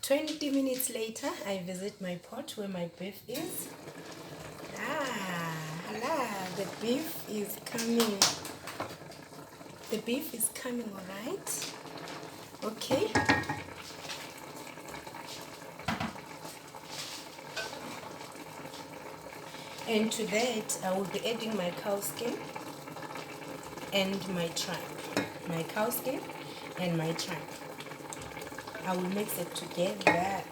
20 minutes later, I visit my pot where my beef is. The beef is coming. The beef is coming, all right. Okay. And to that, I will be adding my cow skin and my tripe. My cow skin and my tripe. I will mix it together.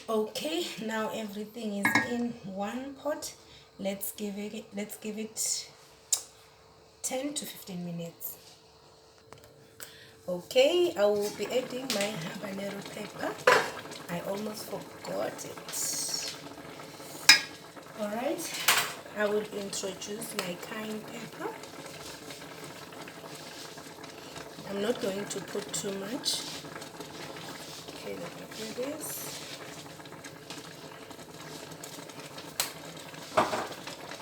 Okay, now everything is in one pot. Let's give it 10 to 15 minutes. Okay, I will be adding my habanero pepper. I almost forgot it. Alright, I will introduce my cayenne pepper. I'm not going to put too much. Okay, let me do this.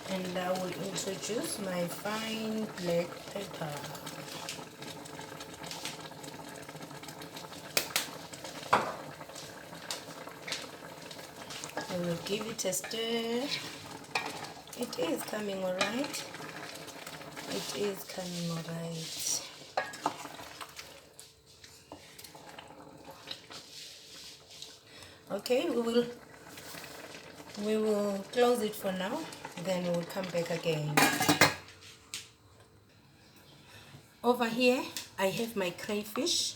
And I will introduce my fine black pepper. I will give it a stir. It is coming alright. It is coming alright. Okay, we will close it for now, then we'll come back again. Over here, I have my crayfish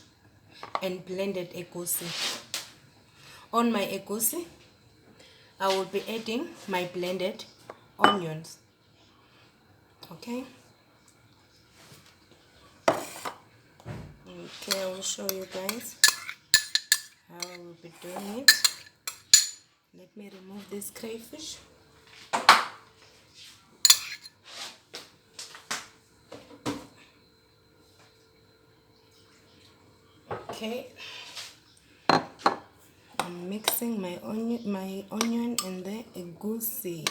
and blended egusi. On my egusi, I will be adding my blended onions. Okay. Okay, I will show you guys how I will be doing it. Let me remove this crayfish. Okay, I'm mixing my onion and the egusi.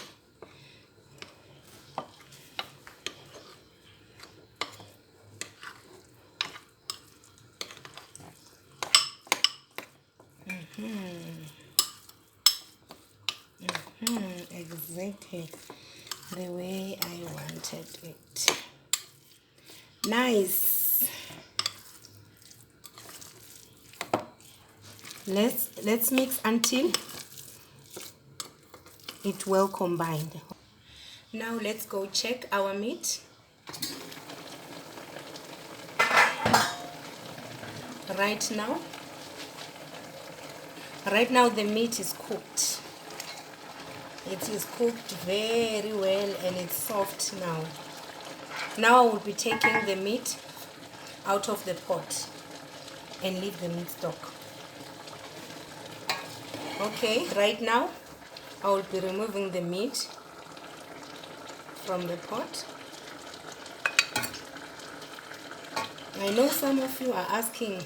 Exactly the way I wanted it. Nice. Let's mix until it well combined. Now let's go check our meat. Right now the meat is cooked. It is cooked very well and it's soft now. Now I will be taking the meat out of the pot and leave the meat stock. Okay, right now I will be removing the meat from the pot. I know some of you are asking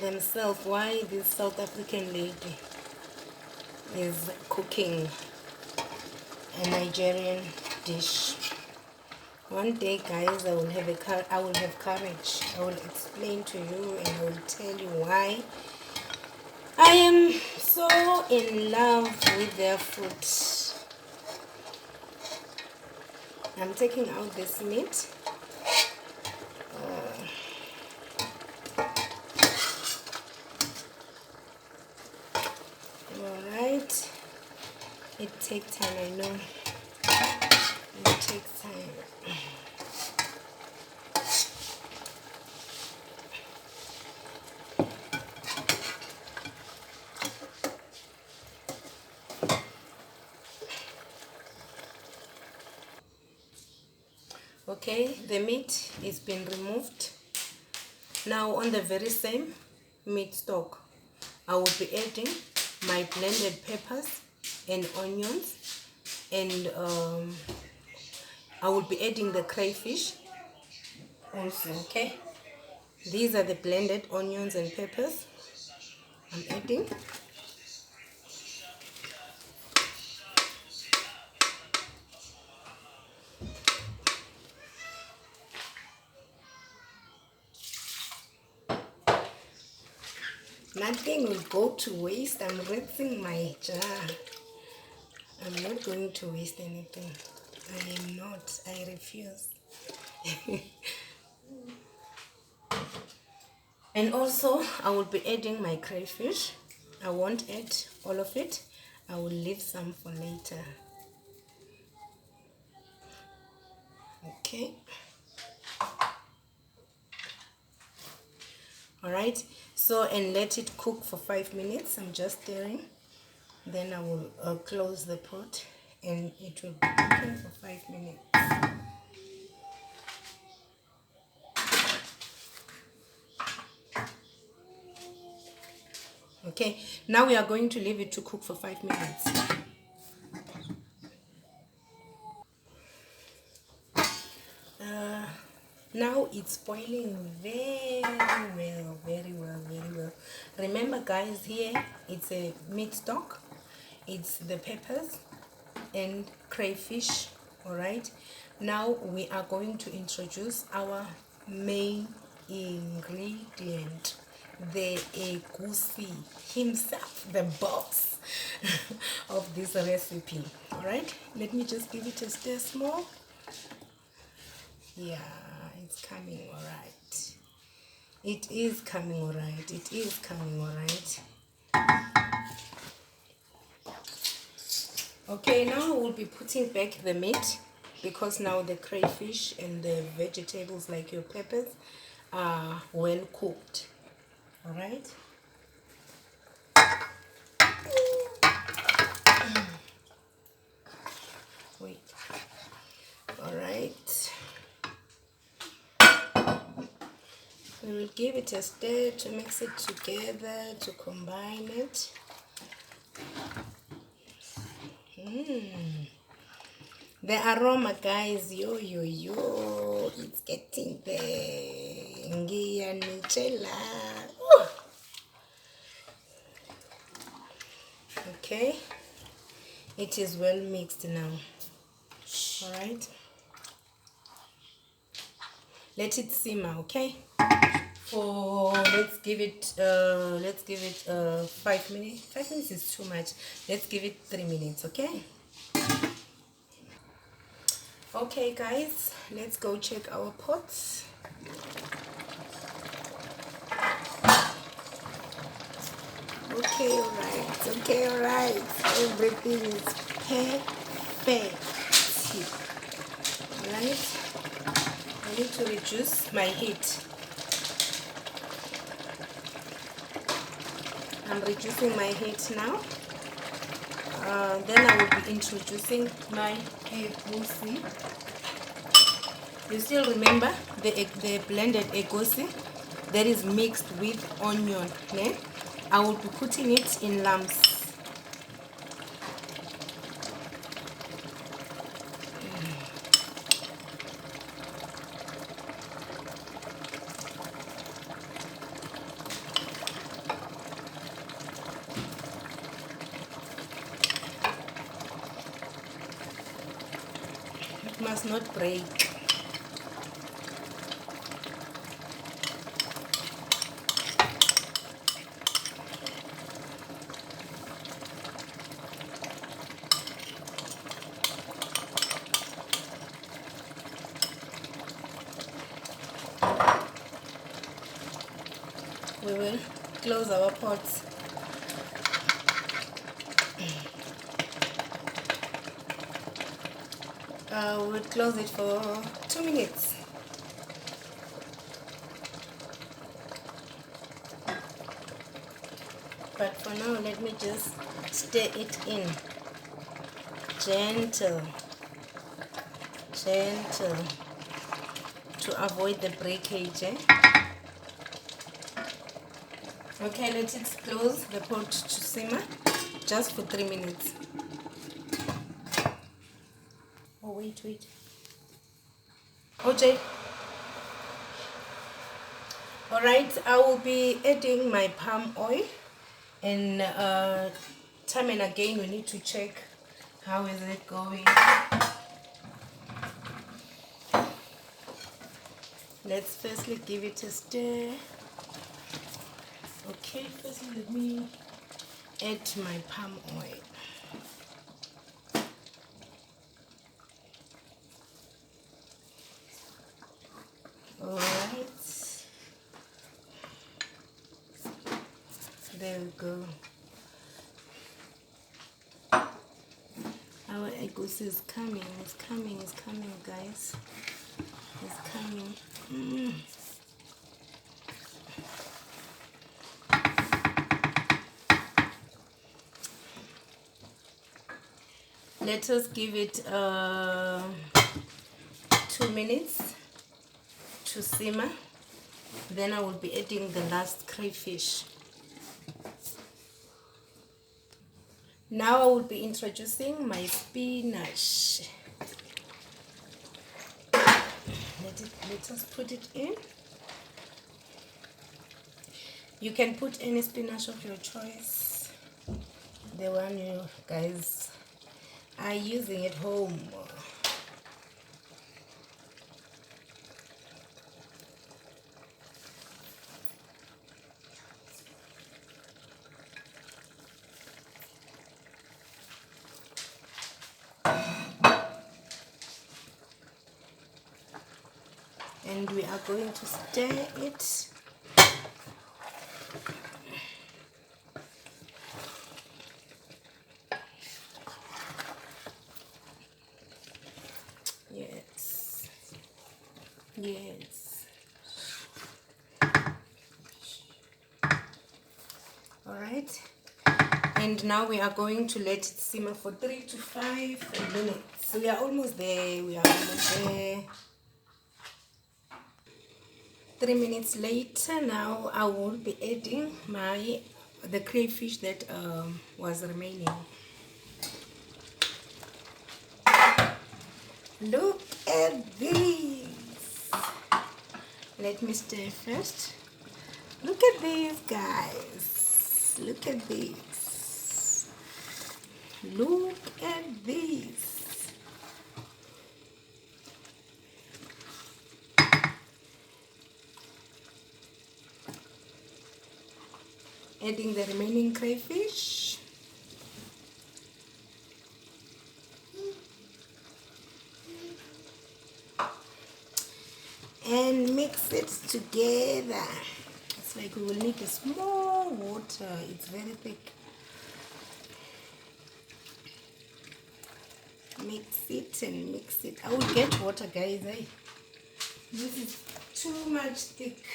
themselves why this South African lady is cooking a Nigerian dish. One day, guys, I will have courage. I will explain to you and I will tell you why I am so in love with their food. I'm taking out this meat. Alright, it takes time, I know. It takes time. Okay, the meat is been removed. Now on the very same meat stock, I will be adding my blended peppers and onions and I will be adding the crayfish also. Okay, these are the blended onions and peppers I'm adding. Nothing will go to waste. I'm rinsing my jar. I'm not going to waste anything. I am not. I refuse. And also, I will be adding my crayfish. I won't add all of it. I will leave some for later. Okay. Alright. So, and let it cook for 5 minutes. I'm just stirring. Then I will close the pot and it will be cooking for 5 minutes. Okay, now we are going to leave it to cook for 5 minutes. Now it's boiling very well, very well, very well. Remember guys, here it's a meat stock, it's the peppers and crayfish. All right, now we are going to introduce our main ingredient, the Egusi himself, the boss of this recipe. All right, let me just give it a stir small. Yeah, it's coming all right. It is coming all right. It is coming all right. Okay, now we'll be putting back the meat because now the crayfish and the vegetables like your peppers are well cooked. All right. Wait. All right. We will give it a stir to mix it together, to combine it. The aroma, guys, yo, it's getting there. Okay, it is well mixed now. All right, let it simmer. Okay, for let's give it 5 minutes. 5 minutes is too much. Let's give it 3 minutes. Okay. Okay guys, let's go check our pots. Okay, all right, everything is perfect. All right, I need to reduce my heat. I'm reducing my heat now. Then I will be introducing my egusi. You still remember the blended egusi that is mixed with onion, yeah? I will be putting it in lumps. It must not break. We will close our pots. We'll close it for 2 minutes. But for now, let me just stir it in. Gentle to avoid the breakage. Okay, let it close the pot to simmer just for 3 minutes. wait. OJ. Alright, I will be adding my palm oil, and time and again we need to check how is it going. Let's firstly give it a stir. Okay, first let me add my palm oil. Alright, there we go. Our egusi is coming, it's coming guys. It's coming. Let us give it 2 minutes to simmer. Then I will be adding the last crayfish. Now I will be introducing my spinach. Let us put it in. You can put any spinach of your choice, the one you guys are using at home. And we are going to stir it. Yes. All right. And now we are going to let it simmer for 3 to 5 minutes. We are almost there. 3 minutes later, now I will be adding the crayfish that was remaining. Look at these. Let me stir first. Look at these, guys. Look at these. Look at these. Adding the remaining crayfish. And mix it together. It's like we will need a small water. It's very thick. Mix it and mix it. I will get water, guys. This is too much thick.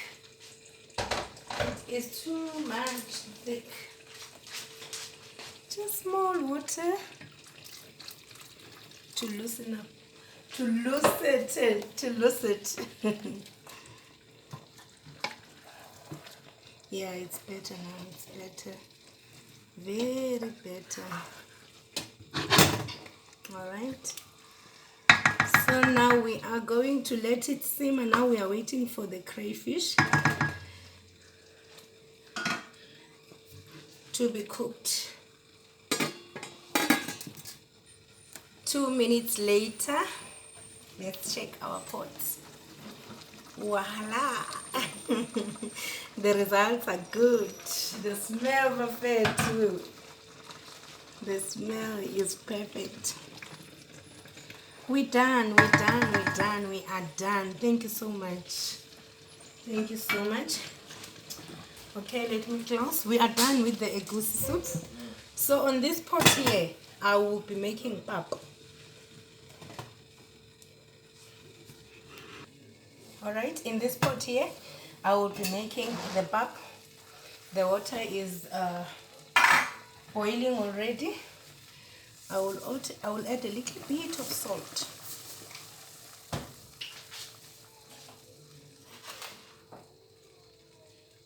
It is too much thick. Just small water to loosen up. To lose it. Yeah, it's better now. It's better. Very better. All right. So now we are going to let it simmer. Now we are waiting for the crayfish to be cooked. 2 minutes later, let's check our pots. Voila! The results are good. The smell perfect too. The smell is perfect. We're done. We are done. Thank you so much. Thank you so much. Okay, let me close. We are done with the egusi soup. So on this pot here, I will be making pap. Alright, in this pot here, I will be making the pap. The water is boiling already. I will add a little bit of salt.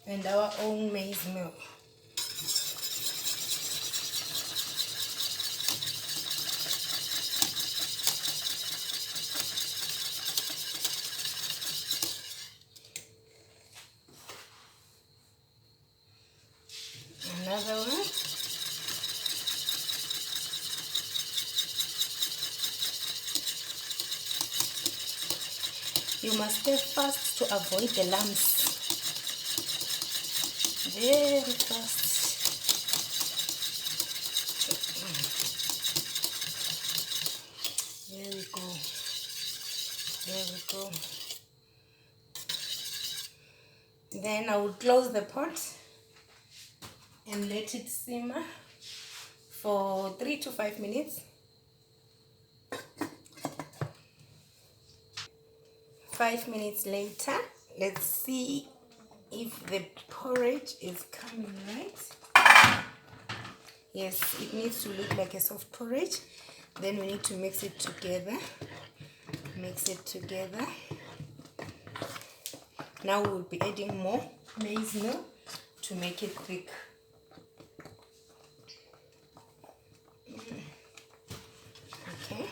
And our own maize meal. You must stir fast to avoid the lumps. Very fast. There we go. There we go. Then I will close the pot and let it simmer for 3 to 5 minutes. 5 minutes later, let's see if the porridge is coming right. Yes, it needs to look like a soft porridge. Then we need to mix it together. Mix it together. Now we'll be adding more maize meal to make it thick. Okay.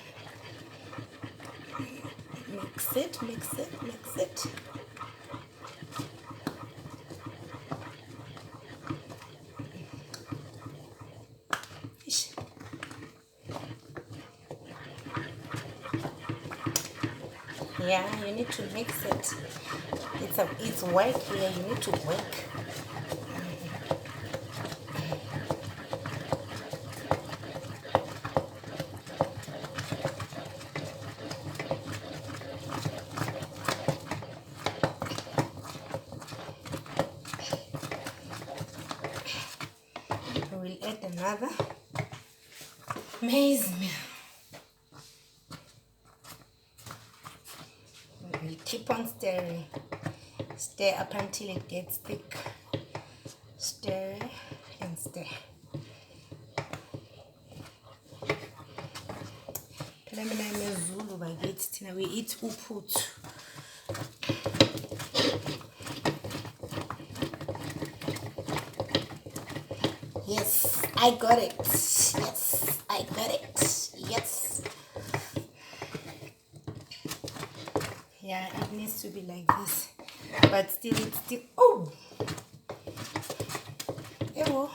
Mix it, mix it, mix it. Yeah, you need to mix it. It's work here. You need to work. We'll add another maize meal. We'll keep on stirring. Stir up until it gets thick. Stir and stir. We eat uphut. Yes, I got it. Yes, I got it. Yes. Yeah, it needs to be like this. But still, it's still... Oh! Ewo.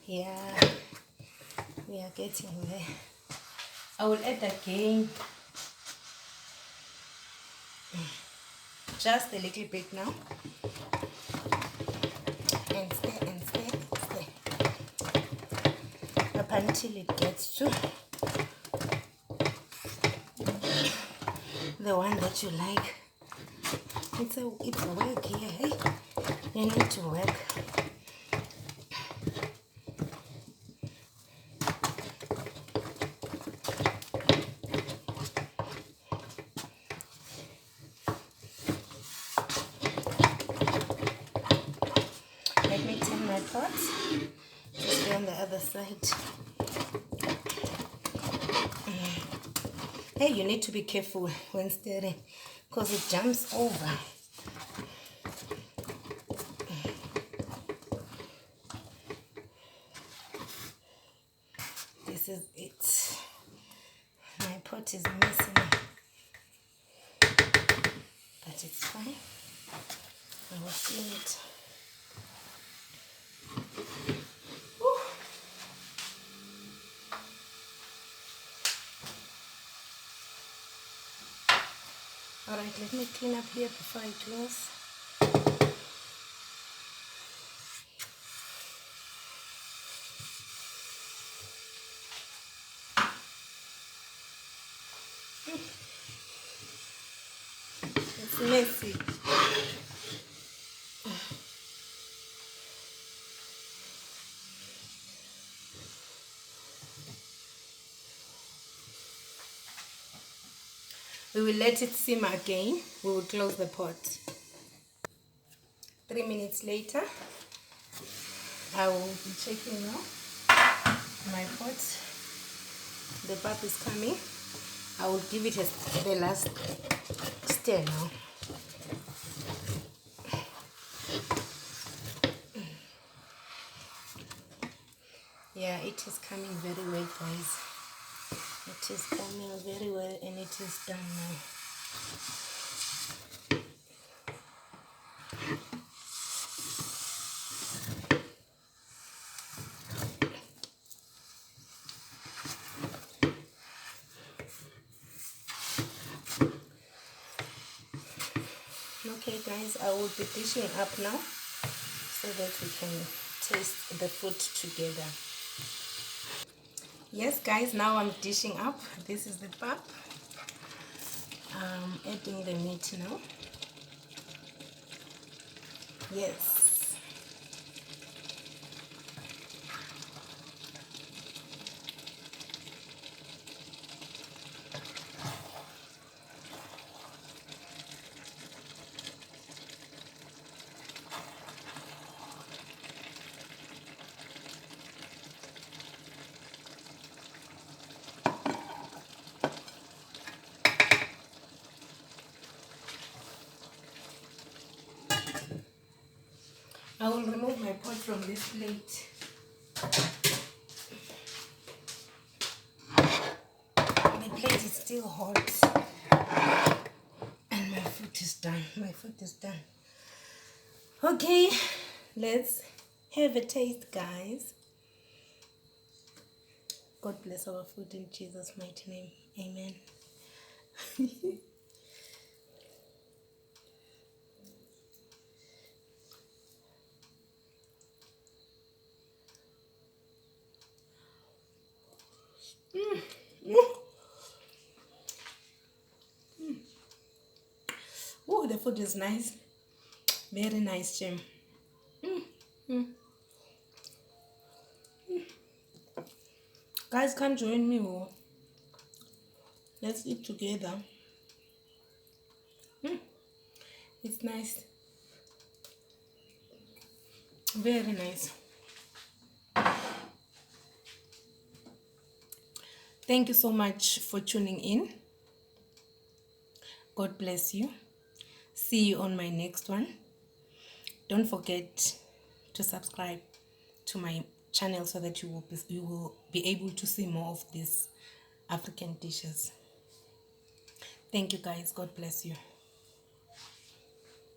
Yeah, we are getting there. I will add again. Just a little bit now. And stir and stir and stir. Up until it gets to the one that you like. It's work here, hey? You need to work. Let me turn my pot. Just be on the other side. Hey, you need to be careful when stirring because it jumps over. This is it. My pot is missing, but it's fine. I will clean it. Alright, let me clean up here before I close. It's messy. We will let it simmer again. We will close the pot. 3 minutes later, I will be checking now. My pot, the pap is coming. I will give it the last stir now. Yeah, it is coming very well, guys. It is coming very well and it is done now. nice. I will be dishing up now so that we can taste the food together. Yes guys, now I'm dishing up. This is the pap. I'm adding the meat now. Yes. I will remove my pot from this plate. The plate is still hot. And my food is done. My food is done. Okay, let's have a taste, guys. God bless our food in Jesus' mighty name. Amen. Oh, the food is nice. Very nice, Jim. Guys, come join me. Oh. Let's eat together. It's nice. Very nice. Thank you so much for tuning in. God bless you. See you on my next one. Don't forget to subscribe to my channel so that you will be able to see more of these African dishes. Thank you guys. God bless you.